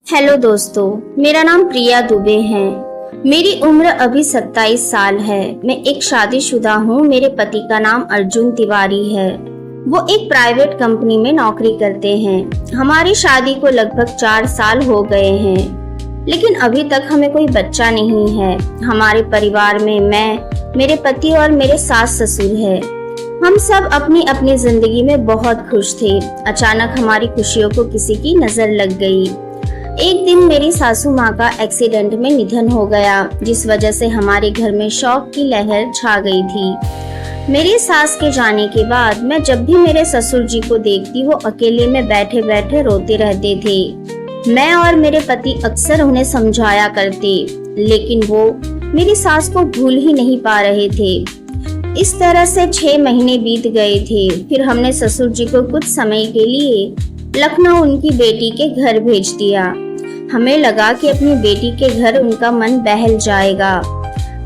Hello दोस्तों, मेरा नाम प्रिया दुबे है। मेरी उम्र अभी 27 साल है। मैं एक शादीशुदा हूँ। मेरे पति का नाम अर्जुन तिवारी है। वो एक प्राइवेट कंपनी में नौकरी करते हैं। हमारी शादी को लगभग 4 साल हो गए हैं, लेकिन अभी तक हमें कोई बच्चा नहीं है। हमारे परिवार में मैं, मेरे पति और मेरे सास ससुर है। हम सब अपनी अपनी जिंदगी में बहुत खुश थे। अचानक हमारी खुशियों को किसी की नजर लग गई। एक दिन मेरी सासू माँ का एक्सीडेंट में निधन हो गया, जिस वजह से हमारे घर में शोक की लहर छा गई थी। मेरी सास के जाने के बाद मैं जब भी मेरे ससुर जी को देखती, वो अकेले में बैठे बैठे रोते रहते थे। मैं और मेरे पति अक्सर उन्हें समझाया करते, लेकिन वो मेरी सास को भूल ही नहीं पा रहे थे। इस तरह से 6 महीने बीत गए थे। फिर हमने ससुर जी को कुछ समय के लिए लखनऊ उनकी बेटी के घर भेज दिया। हमें लगा कि अपनी बेटी के घर उनका मन बहल जाएगा।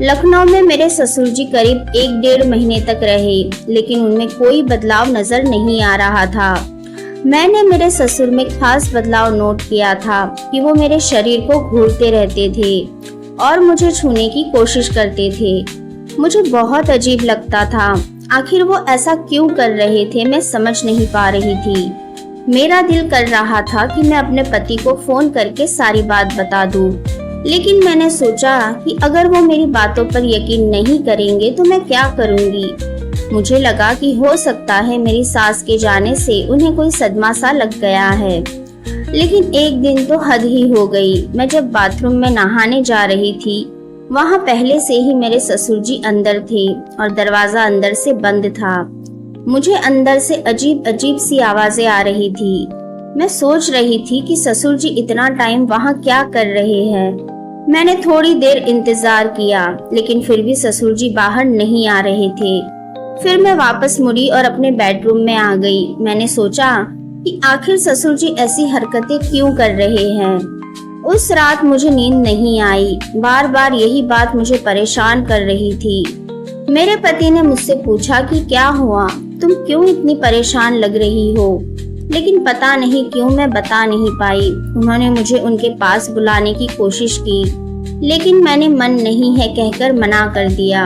लखनऊ में मेरे ससुर जी करीब 1-1.5 महीने तक रहे, लेकिन उनमें कोई बदलाव नजर नहीं आ रहा था। मैंने मेरे ससुर में खास बदलाव नोट किया था कि वो मेरे शरीर को घूरते रहते थे और मुझे छूने की कोशिश करते थे। मुझे बहुत अजीब लगता था। आखिर वो ऐसा क्यों कर रहे थे, मैं समझ नहीं पा रही थी। मेरा दिल कर रहा था कि मैं अपने पति को फोन करके सारी बात बता दूं, लेकिन मैंने सोचा कि अगर वो मेरी बातों पर यकीन नहीं करेंगे तो मैं क्या करूंगी। मुझे लगा कि हो सकता है मेरी सास के जाने से उन्हें कोई सदमा सा लग गया है। लेकिन एक दिन तो हद ही हो गई। मैं जब बाथरूम में नहाने जा रही थी, वहाँ पहले से ही मेरे ससुर जी अंदर थे और दरवाजा अंदर से बंद था। मुझे अंदर से अजीब अजीब सी आवाजें आ रही थी। मैं सोच रही थी कि ससुर जी इतना टाइम वहाँ क्या कर रहे हैं। मैंने थोड़ी देर इंतजार किया, लेकिन फिर भी ससुर जी बाहर नहीं आ रहे थे। फिर मैं वापस मुड़ी और अपने बेडरूम में आ गई। मैंने सोचा कि आखिर ससुर जी ऐसी हरकतें क्यों कर रहे हैं। उस रात मुझे नींद नहीं आई। बार बार यही बात मुझे परेशान कर रही थी। मेरे पति ने मुझसे पूछा कि क्या हुआ, तुम क्यों इतनी परेशान लग रही हो, लेकिन पता नहीं क्यों मैं बता नहीं पाई। उन्होंने मुझे उनके पास बुलाने की कोशिश की, लेकिन मैंने मन नहीं है कहकर मना कर दिया।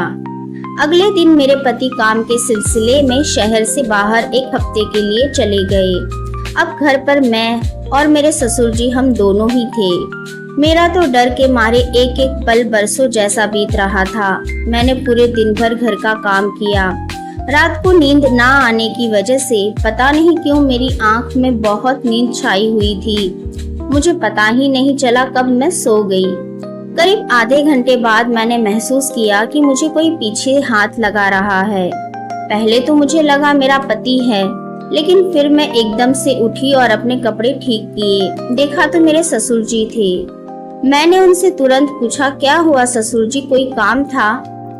अगले दिन मेरे पति काम के सिलसिले में शहर से बाहर एक हफ्ते के लिए चले गए। अब घर पर मैं और मेरे ससुर जी हम दोनों ही थे। मेरा तो डर के मारे एक एक पल बरसों जैसा बीत रहा था। मैंने पूरे दिन भर घर का काम किया। रात को नींद ना आने की वजह से पता नहीं क्यों मेरी आंख में बहुत नींद छाई हुई थी। मुझे पता ही नहीं चला कब मैं सो गई। करीब आधे घंटे बाद मैंने महसूस किया कि मुझे कोई पीछे हाथ लगा रहा है। पहले तो मुझे लगा मेरा पति है, लेकिन फिर मैं एकदम से उठी और अपने कपड़े ठीक किए। देखा तो मेरे ससुर जी थे। मैंने उनसे तुरंत पूछा, क्या हुआ ससुर जी, कोई काम था?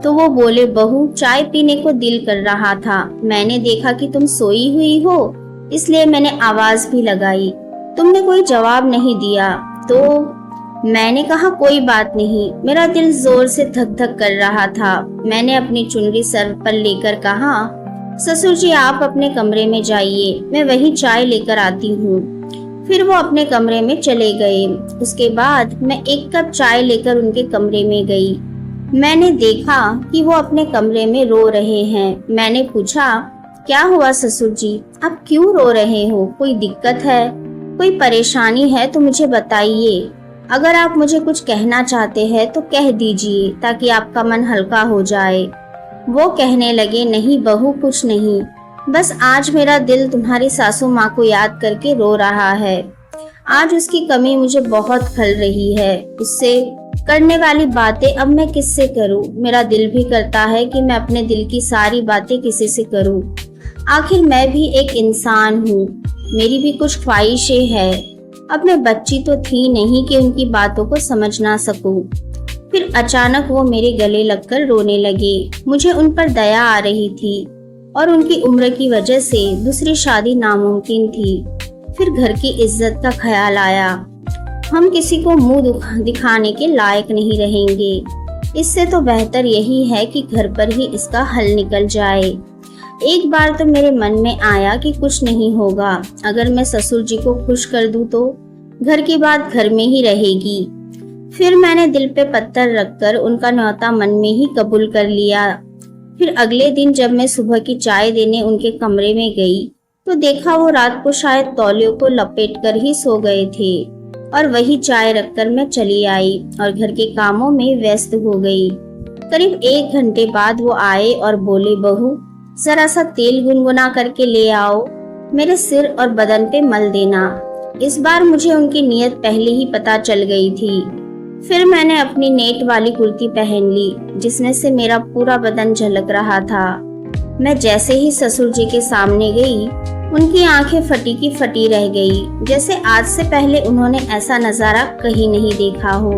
तो वो बोले, बहू चाय पीने को दिल कर रहा था। मैंने देखा कि तुम सोई हुई हो, इसलिए मैंने आवाज भी लगाई। तुमने कोई जवाब नहीं दिया, तो मैंने कहा कोई बात नहीं। मेरा दिल जोर से धक धक कर रहा था। मैंने अपनी चुनरी सर पर लेकर कहा, ससुर जी आप अपने कमरे में जाइए, मैं वही चाय लेकर आती हूँ। फिर वो अपने कमरे में चले गए। उसके बाद मैं एक कप चाय लेकर उनके कमरे में गई। मैंने देखा कि वो अपने कमरे में रो रहे हैं। मैंने पूछा, क्या हुआ ससुर जी, आप क्यों रो रहे हो? कोई दिक्कत है, कोई परेशानी है तो मुझे बताइए। अगर आप मुझे कुछ कहना चाहते हैं तो कह दीजिए, ताकि आपका मन हल्का हो जाए। वो कहने लगे, नहीं बहू कुछ नहीं, बस आज मेरा दिल तुम्हारी सासू माँ को याद करके रो रहा है। आज उसकी कमी मुझे बहुत खल रही है। उससे करने वाली बातें अब मैं किससे करूं? मेरा दिल भी करता है कि मैं अपने दिल की सारी बातें किसी से करूं। आखिर मैं भी एक इंसान हूँ, मेरी भी कुछ ख्वाहिशें हैं। अब मैं बच्ची तो थी नहीं कि उनकी बातों को समझ ना सकूं। फिर अचानक वो मेरे गले लगकर रोने लगे। मुझे उन पर दया आ रही थी और उनकी उम्र की वजह से दूसरी शादी नामुमकिन थी। फिर घर की इज्जत का ख्याल आया। हम किसी को मुंह दिखाने के लायक नहीं रहेंगे। इससे तो बेहतर यही है कि घर पर ही इसका हल निकल जाए। एक बार तो मेरे मन में आया कि कुछ नहीं होगा, अगर मैं ससुर जी को खुश कर दूं तो घर की बात घर में ही रहेगी। फिर मैंने दिल पे पत्थर रखकर उनका न्योता मन में ही कबूल कर लिया। फिर अगले दिन जब मैं सुबह की चाय देने उनके कमरे में गई तो देखा वो रात को शायद तौलियों को लपेट कर ही सो गए थे और वही चाय रखकर मैं चली आई और घर के कामों में व्यस्त हो गई। करीब 1 घंटे बाद वो आए और बोले, बहू जरा सा तेल गुनगुना करके ले आओ, मेरे सिर और बदन पे मल देना। इस बार मुझे उनकी नीयत पहले ही पता चल गई थी। फिर मैंने अपनी नेट वाली कुर्ती पहन ली जिसमें से मेरा पूरा बदन झलक रहा था। मैं जैसे ही ससुर जी के सामने गई, उनकी आंखें फटी की फटी रह गई, जैसे आज से पहले उन्होंने ऐसा नजारा कहीं नहीं देखा हो।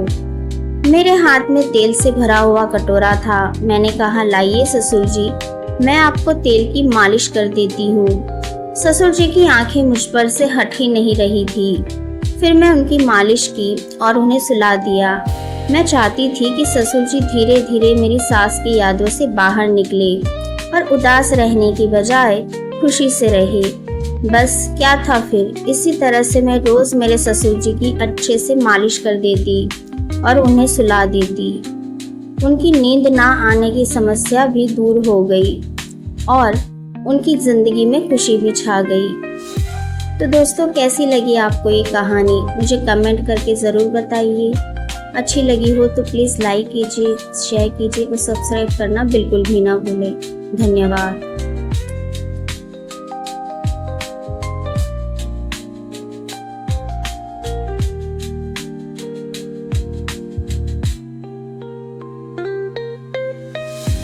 मेरे हाथ में तेल से भरा हुआ कटोरा था। मैंने कहा, लाइए ससुर जी, मैं आपको तेल की मालिश कर देती हूँ। ससुर जी की आंखें मुझ पर से हट ही नहीं रही थी। फिर मैं उनकी मालिश की और उन्हें सुला दिया। मैं चाहती थी कि ससुर जी धीरे धीरे मेरी सास की यादों से बाहर निकले और उदास रहने की बजाय खुशी से रहे। बस क्या था, फिर इसी तरह से मैं रोज मेरे ससुर जी की अच्छे से मालिश कर देती और उन्हें सुला देती। उनकी नींद ना आने की समस्या भी दूर हो गई और उनकी जिंदगी में खुशी भी छा गई। तो दोस्तों, कैसी लगी आपको ये कहानी, मुझे कमेंट करके ज़रूर बताइए। अच्छी लगी हो तो प्लीज़ लाइक कीजिए, शेयर कीजिए और सब्सक्राइब करना बिल्कुल भी ना भूलें। धन्यवाद।